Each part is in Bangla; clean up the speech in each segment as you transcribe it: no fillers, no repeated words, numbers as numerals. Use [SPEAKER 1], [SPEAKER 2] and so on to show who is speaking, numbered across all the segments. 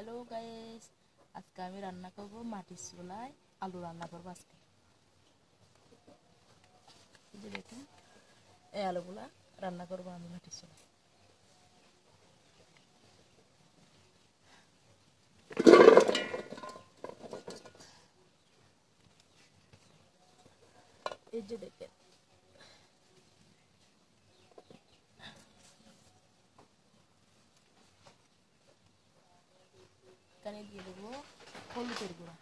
[SPEAKER 1] হ্যালো গাইস, আজকে আমি রান্না করব মাটির চুলায় আলু রান্না করব। আজকে এই যে দেখুন, এই আলুগুলা রান্না করব আমি মাটির চুলায়। এই যে দেখেন, এখানে দিয়ে দেবো হলুদের গুঁড়া,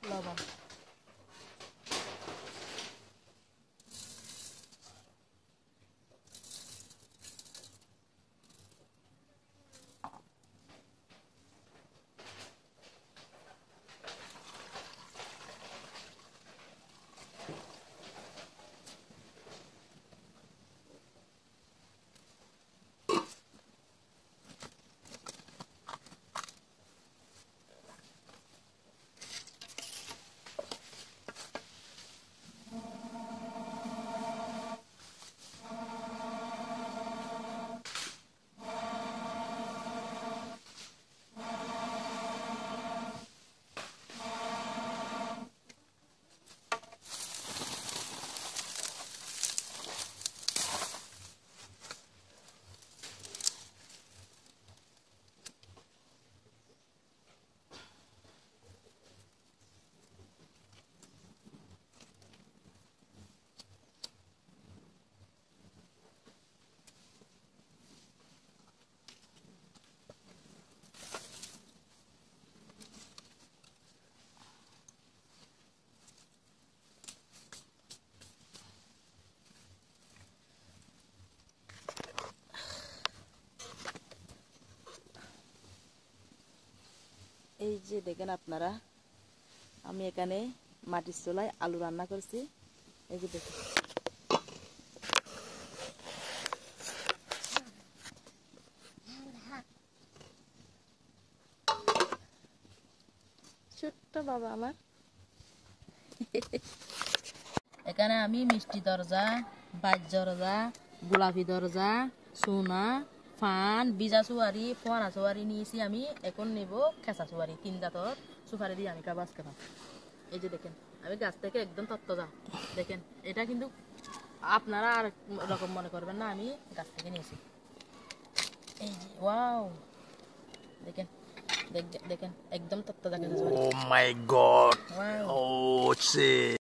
[SPEAKER 1] লবণ, এই যে দেখেন আপনারা, আমি এখানে মাটির চুলায় আলু রান্না করছি। এই যে দেখুন, ছোট্ট বাবা আমার। এখানে আমি মিষ্টি দরজা, বাইর দরজা, গোলাপি দরজা, সোনা, ফান, বিজা সুয়ারি, ফোয়ারা সুয়ারি নিয়েছি। আমি এখন নেব খেসা সুয়ারি, 3 জাতর সুপারি দিয়ে আমি কাবাজ খেলাম। এই যে দেখেন, আমি গাছ থেকে একদম তত্ত্বজা দেখেন। এটা কিন্তু আপনারা আর রকম মনে করবেন না, আমি গাছ থেকে নিয়েছি। এই যে ওয়াও, দেখেন দেখেন একদম তত্ত্বজা খেসা সুয়ারি।
[SPEAKER 2] Oh my god.
[SPEAKER 1] Wow.
[SPEAKER 2] Oh shit.